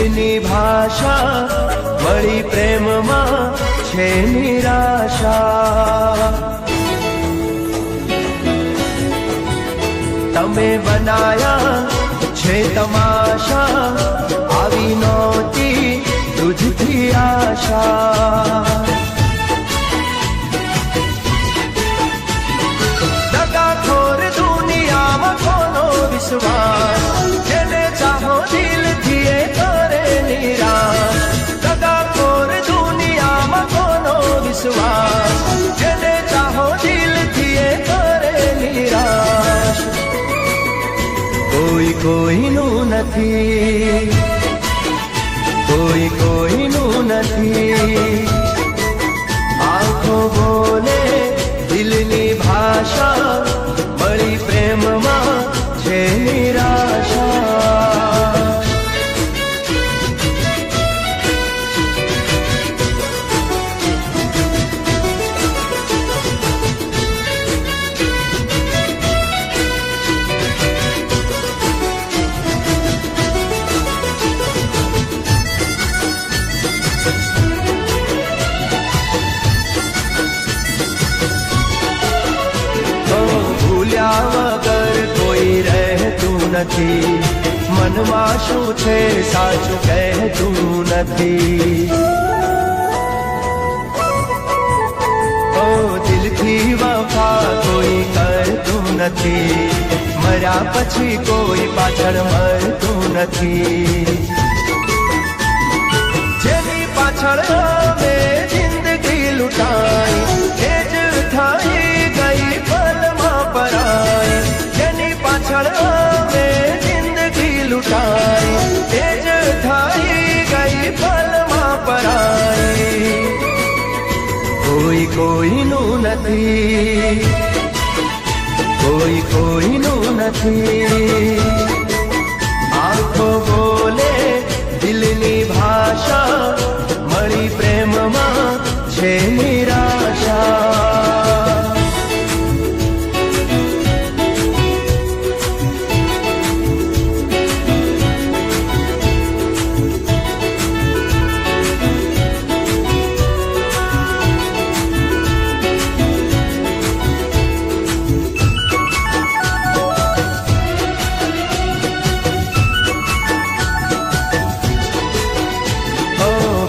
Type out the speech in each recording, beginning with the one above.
દિલની ભાષા વળી પ્રેમમાં છે નિરાશા. તમે બનાયા છે તમાશા આવી નહોતી તુજથી આશા. દગાખોર દુનિયામાં કોનો વિશ્વાસ જેને ચાહો દિલથી એ કરે નિરાશ. દગાખોર દુનિયામાં કોનો વિશ્વાસ જેને ચાહો દિલથી એ કરે નિરાશ. કોઈ કોઈનું નથી, કોઈ કોઈનું નથી. આંખો બોલે દિલની ભાષા વળી પ્રેમમાં છે નિરાશા. વગર કોઈ રહેતું નથી, મનમાં શું છે સાચું કહેતું નથી. ઓ દિલથી વફા કોઈ કરતું નથી, મર્યા પછી કોઈ પાછળ મરતું નથી. જેની પાછળ અમે જિંદગી લૂંટાઈ એ જ થઈ ગઈ પલમાં પરાઈ. જેની પાછળ અમે જિંદગી લૂંટાઈ એ જ થઈ ગઈ પલમાં પરાઈ. કોઈ કોઈનું નથી, કોઈ કોઈનું નથી. આંખો બોલે દિલની ભાષા મળી પ્રેમમાં છે નિરાશા.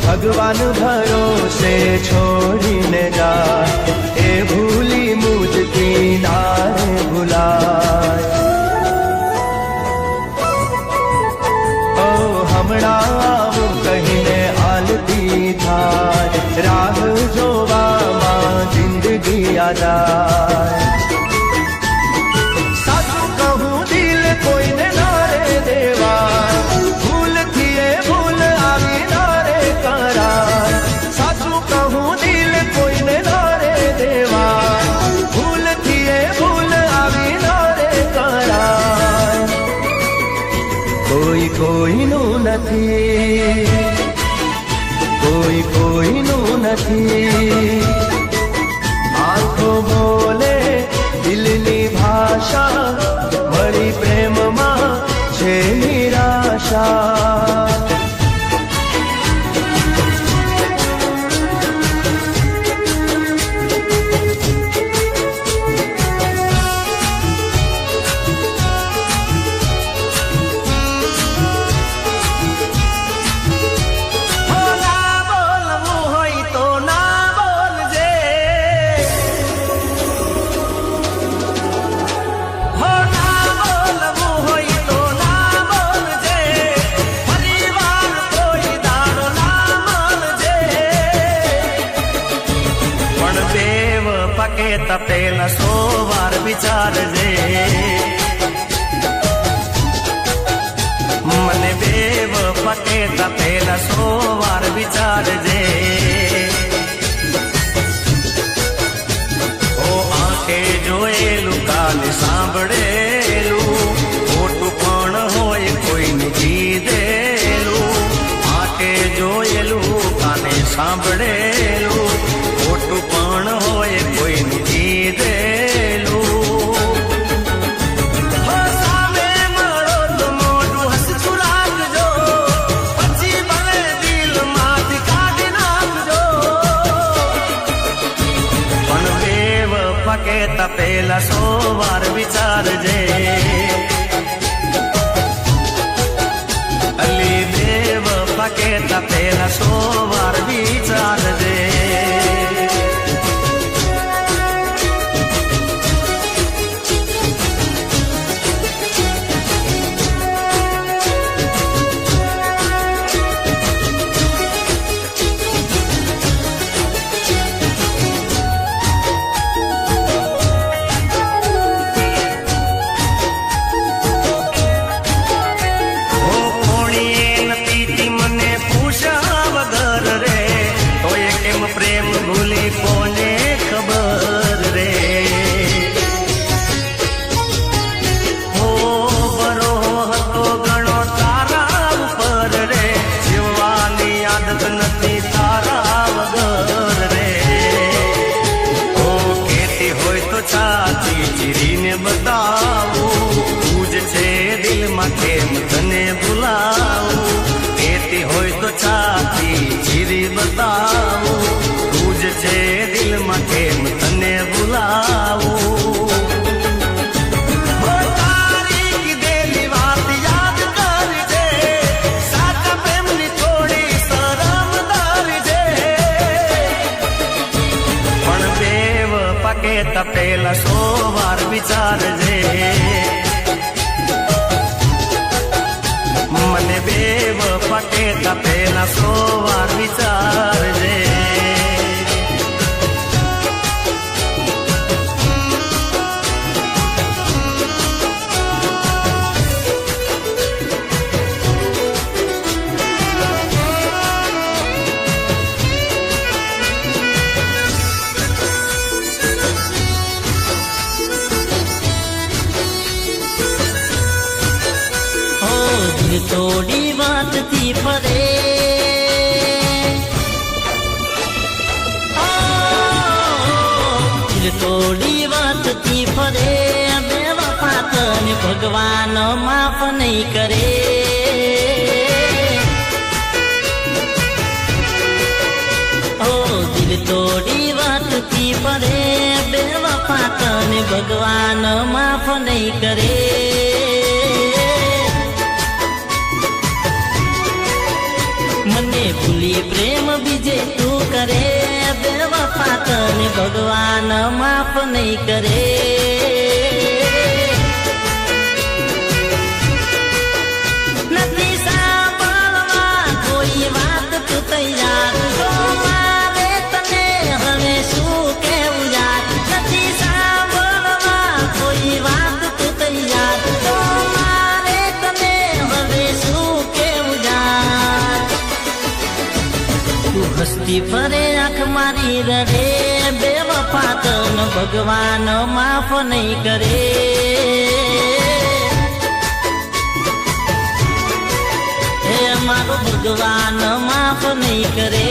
ભગવાન ભરોસે છોડીને જાય એ ભૂલી મુજથી નારે ભૂલાય. ઓ હમણાં આવું કહીને હાલતી થાય, રાહ જોવામાં જિંદગી આજાય. સાચું કહું દિલ કોઈને ના રે દેવાય, ભૂલથી એ ભૂલ આવી કરાય. સાચું કહું દિલ કોઈને ના રે દેવાય, ભૂલથી એ ભૂલ આવી ના રે કરાય. કોઈ કોઈનું નથી, કોઈ કોઈનું નથી. આંખો બોલે દિલની ભાષા વળી પ્રેમમાં છે નિરાશા. તપેલા 100 વાર વિચારજે, મને બેવ પકે તપેલા 100 વાર વિચારજે. ઓ આંખે જોયેલું કાને સાંભળેલું ખોટું પણ હોય કોઈને કીધેલું. આંખે જોયેલું કાને સાંભળેલું ખોટું પણ હોય કોઈને કીધેલું. પેલા 100 વાર વિચારજે. અલી બેવફા કેતા પેલા 100 વાર વિચારજે. પ્રેમ ભૂલી કોને ખબર રે. હો બરો હતો ઘણો તારા ઉપર રે, જીવવાની આદત નથી તારા વગર રે. હો કેતી હોય તો છાતી ચીરીને બતાવું, તું જ છે દિલમાં કેમ તને ભૂલાવું. કેતી હોય તો છાતી ચીરી બતાવું, છે દિલમાં કેમ તને ભૂલાવું. તારી કીધેલી વાત યાદ કરજે, સાચા પ્રેમની થોડી શરમ ધરજે. પણ બેવફા કેતા પેલા 100 વાર વિચારજે. મને બેવફા કેતા પેલા 100 વાર વિચારજે. તોડી વાતથી ફરે, તોડી વાતથી ફરે. બેવફા તને ભગવાન માફ નહીં કરે. ઓ દિલ તોડી વાતથી ફરે, બેવફા તને ભગવાન માફ નહીં કરે. મને ભૂલી પ્રેમ બીજે તું કરે, બેવફા તને ભગવાન માફ નહીં કરે. નથી સાંભળવા કોઈ વાત તું તૈયાર, તો મારે તને હવે શું કહેવું યાર. નથી સાંભળવા કોઈ વાત તું તૈયાર, તો મારે તને હવે શું કહેવું યાર. તું હસતી ફરે આંખ મારી રડે, બેવફા તને ભગવાન માફ નહીં કરે. હે મારો ભગવાન માફ નહીં કરે.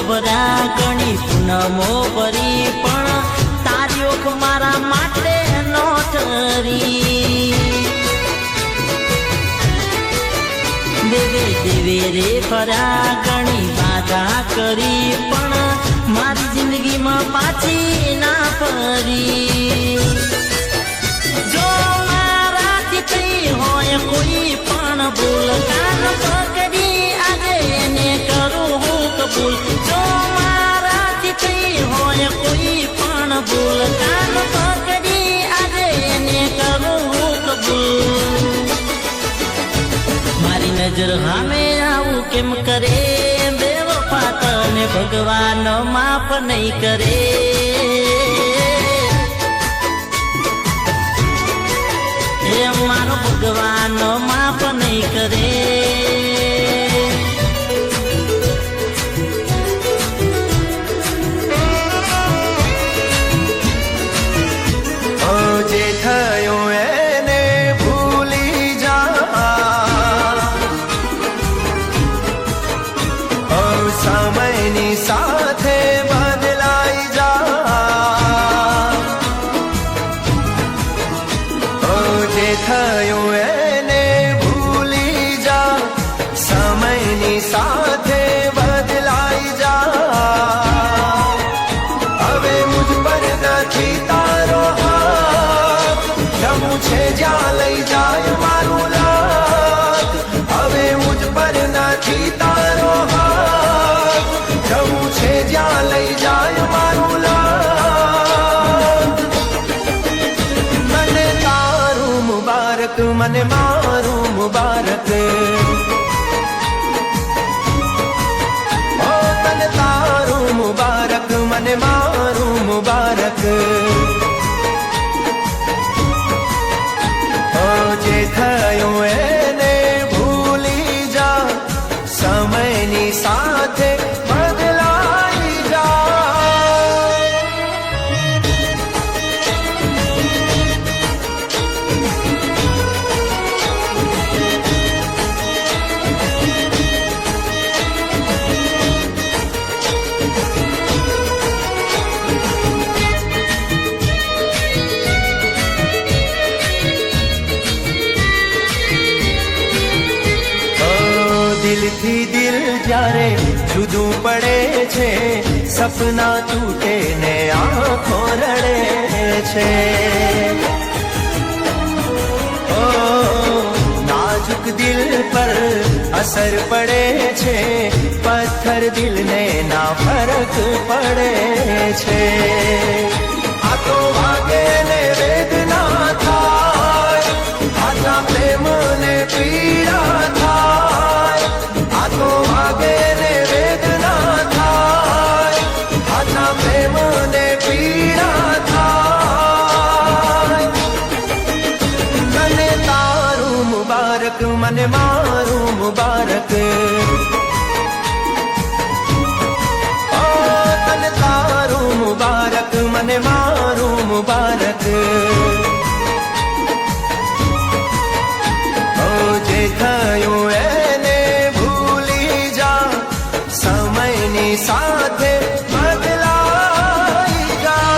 ભર્યા ઘણી પૂનમો ભરી, પણ તારી ઓખ મારા માટે નો ઠરી. દેવે દેવે રે ફર્યા ઘણી બાધા કરી, પણ મારી જિંદગીમાં પાછી ના ફરી. જો મારાથી થઈ હોય કોઈ પણ ભૂલ, કાન પકડી આજે એને કરું હું કબૂલ. જો મારાથી થઈ હોય કોઈ પણ ભૂલ, કાન પકડી આજે એને કરું હું કબૂલ. મારી નજર સામે આવું કેમ કરે, બેવફા તને ભગવાન માફ નહીં કરે. હે મારો ભગવાન માફ નહીં કરે. જે થયું એને ભૂલી મને મારું મુબારક, ઓ તને તારું મુબારક, મને મારું મુબારક. ઓ જે થયું એને ભૂલી જા, સમયની સાથે બદલાઈ જા. દિલથી દિલ જ્યારે જુદું પડે છે, સપના તૂટે ને આંખો રડે છે. ઓ નાજુક દિલ પર અસર પડે છે, પથ્થર દિલને ના ફરક પડે છે. આ તો વાગે ને વેદના થાય, આના પ્રેમ ને પીડા થાય. આ તો વાગે ને વેદના થાય, આના પ્રેમ ને પીડા થાય. તને તારું મુબારક, મને મારું મુબારક, ઓ તને તારું મુબારક, મને મારું મુબારક. ઓ જે થયું એને ભૂલી જા, સમયની સાથે બદલાઈ જા.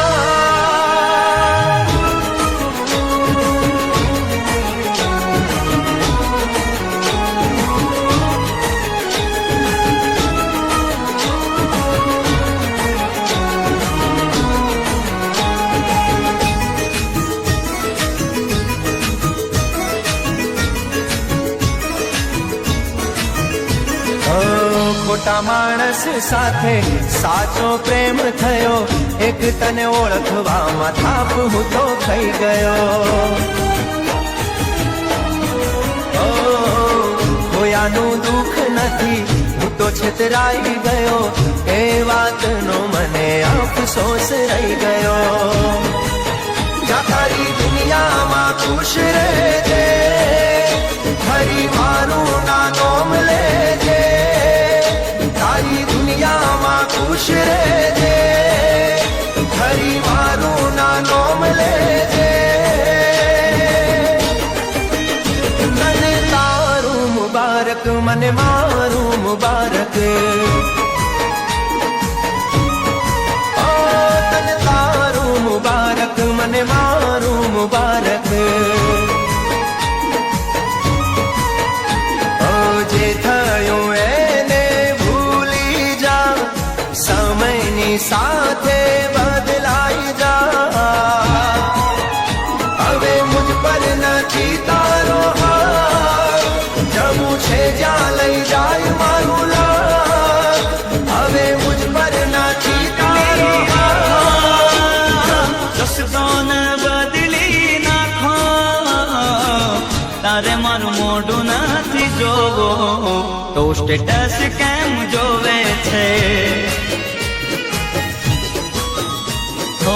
ખોટા માણસ સાથે સાચો પ્રેમ થયો, એક તને ઓળખવામાં થાપ હું તો ખાઈ ગયો. ઓ ખોયાનું દુઃખ નથી, હું તો છેતરાઈ ગયો, એ વાતનો મને અફસોસ રહી ગયો. જા તારી દુનિયામાં ખુશ રહેજે, ફરી મારું ના નામ લેજે. તારી દુનિયામાં ખુશ રહેજે, ફરી મારું ના નામ લેજે. તને તારું મુબારક, મને મારું મુબારક, ઓ તને તારું મુબારક, મને મારું મુબારક. ઓ જે થયું એને ભૂલી જા, સમયની સાથે બદલાઈ જા. હવે મુझ પર નથી તારો હાથ, જવું છે જ્યાં લઈ જાય મારું લાખ. હવે મુझ પર નથી તારો હાથ, રસ્તોને બદલી નાખો, તારે મારું મોઢું નથી જોવો, તો સ્ટેટસ કેમ જોવે છે? ઓ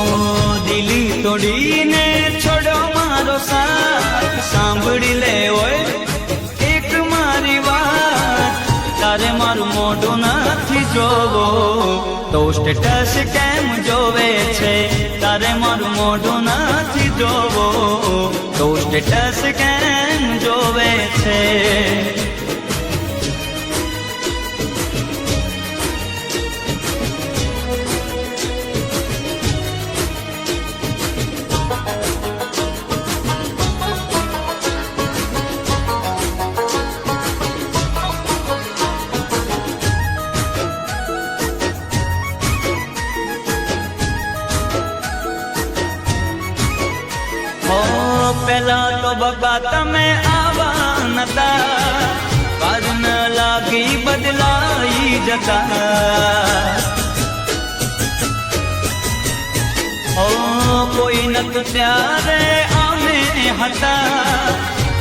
દિલી તોડીને છોડો મારો સાથ, સાંભળી લે ઓય એક મારી વાત. તારે મારું મોઢું નથી જોવો, તો સ્ટેટસ કેમ જોવે છે? તારે મારું મોઢું નથી જોવો, તો સ્ટેટસ કેમ જોવે છે? પેલા તો બબા તમે આવા નતા, વાર ન લાગી બદલાઈ જતા. ઓ કોઈ નતું ત્યારે અમે હતા,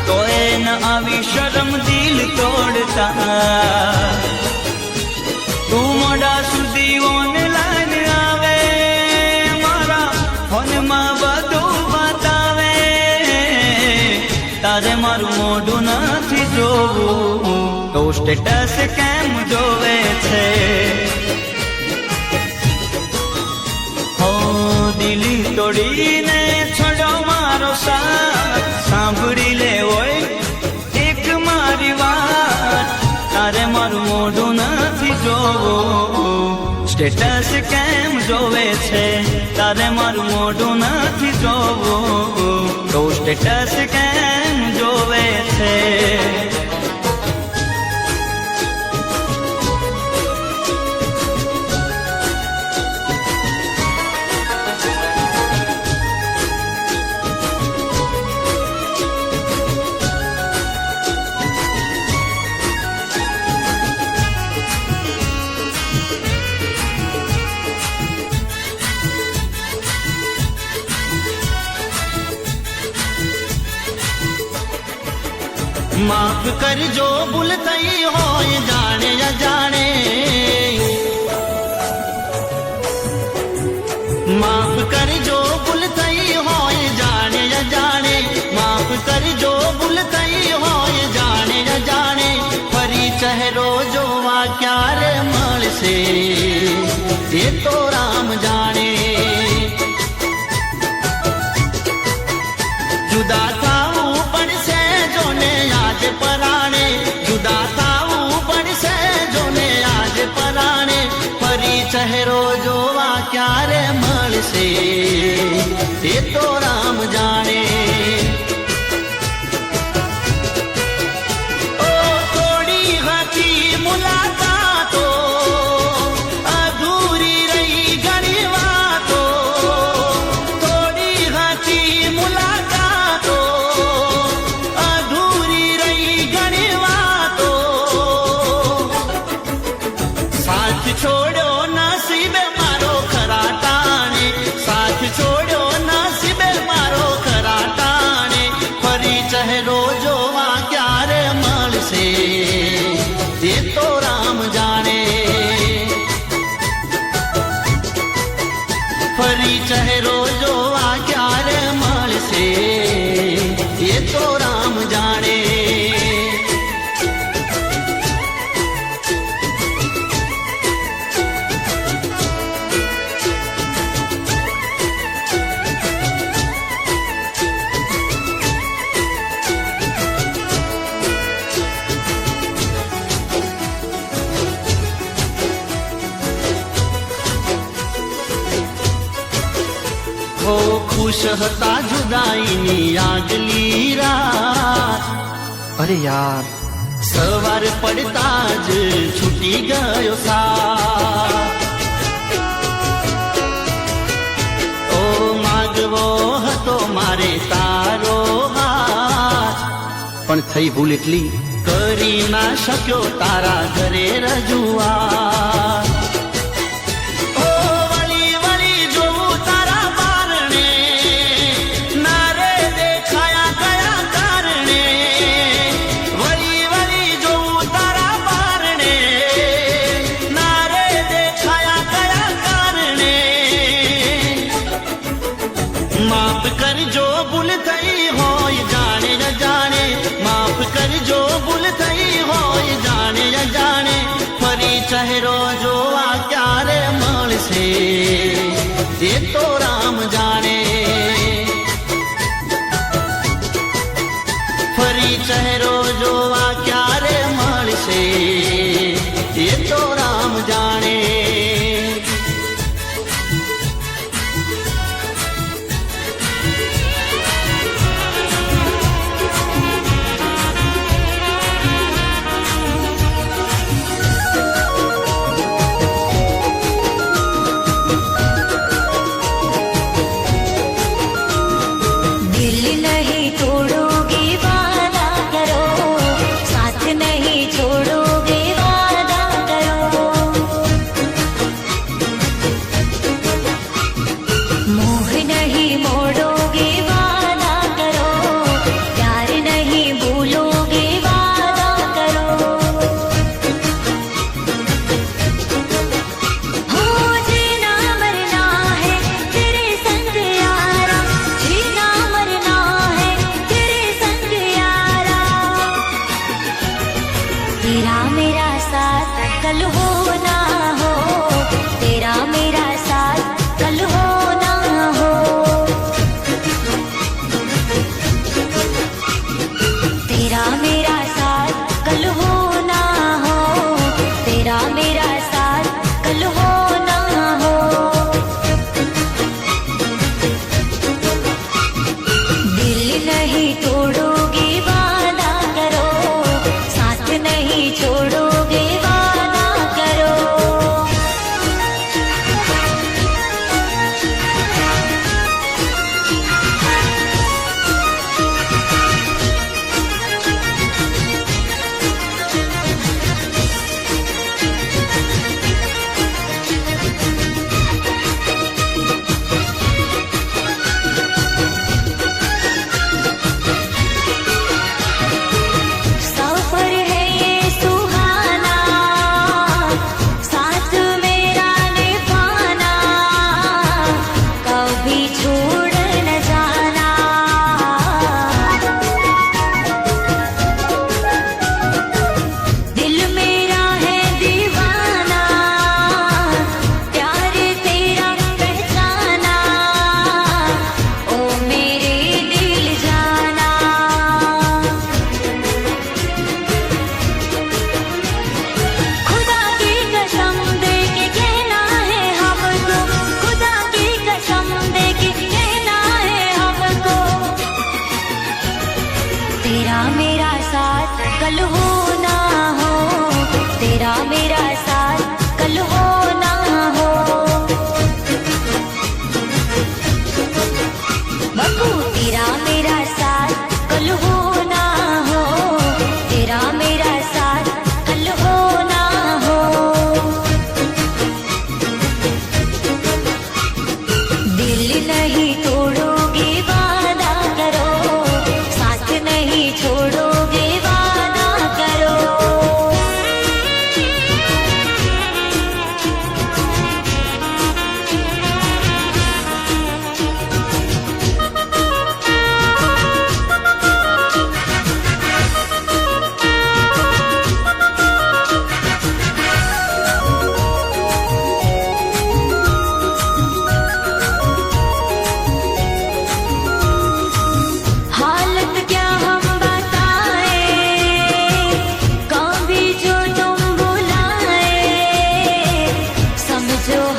તો એ ન આવી શરમ દિલ તોડતા તું મોડા સુધી ઓનલાઈન આવે મારા ફોનમાં બધું બતાવે તારે મારું મોઢું નથી જોવું તો સ્ટેટસ કેમ જોવે છે હો દિલી તોડીને છોડો મારો સાથ સાંભળી લે હોય એક મારી વાત તારે મારું મોઢું નથી જોવું સ્ટેટસ કેમ જોવે છે તારે મારું મોઢું નથી જોવું તો સ્ટેટસ કેમ જોવે છે માફ કરજો ભૂલ થઈ હોય જાણે અજાણે માફ કરજો ભૂલ થઈ હોય જાણે અજાણે માફ કરજો ભૂલ થઈ હોય જાણે અજાણે ફરી ચહેરો જોવા ક્યારે મળશે એ તો રામ જાણે જુદા થાવું પડશે જોને આજ પરાણે જુદા થાવું પડશે જોને આજ પરાણે ફરી ચહેરો જોવા ક્યારે મળશે એ તો રામ જાણે ઓ થોડી હતી મુલાકાતો અધૂરી રહી ઘણી વાતો થોડી હતી મુલાકાતો અધૂરી રહી ઘણી વાતો સાથ છોડ્યો નસીબે મારો ખરા ટાણે સાથ છોડ્યો નસીબે મારો ખરા ટાણે ફરી ચહેરો જોવા ક્યારે મળશે એ તો રામ જાણે ફરી ચહેરો જોવા ક્યારે મળશે એ તો રામ જાણે હો ખુશ હતા જુદાઈની આગલી રાત અરે યાર સવાર પડતા જ છૂટી ગયો સાથ ઓ માગવો હતો મારે તારો હાથ પણ થઈ ભૂલ એટલી કરી ના શક્યો તારા ઘરે રજૂઆત ઓ વળી વળી જોઉં તારા બારણે ના રે દેખાયા કયા કારણે વળી વળી જોઉં તારા બારણે ના રે દેખાયા કયા કારણે માફ કરજો ભૂલ થઈ હોય જાણે ન જાણે માફ કરજો ભૂલ થઈ હોય જાણે અજાણે ફરી ચહેરો જોવા ક્યારે મળશે એ તો રામ જાણે ફરી ચહેરો જોવા ક્યારે મળશે એ તો રામ જાણે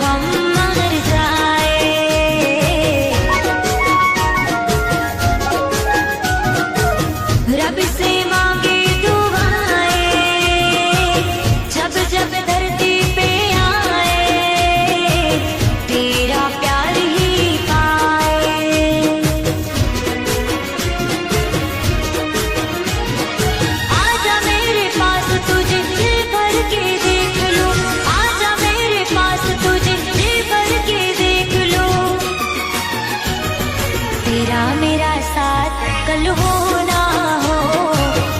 हम मर जाए। रब से मांगे दुआएं जब जब धरती पे आए, तेरा प्यार ही पाए। आजा मेरे पास तुझे दिल भर के देख लो, आजा मेरे पास तुझे दिल भर के देख लो। तेरा मेरा साथ कल हो ना हो,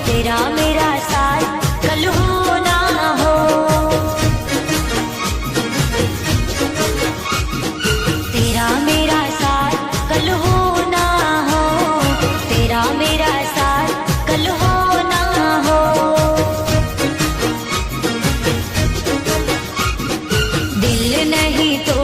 तेरा मेरा साथ कल हो ना हो। तेरा मेरा साथ कल हो ना हो, तेरा मेरा साथ कल हो ना हो। दिल नहीं तो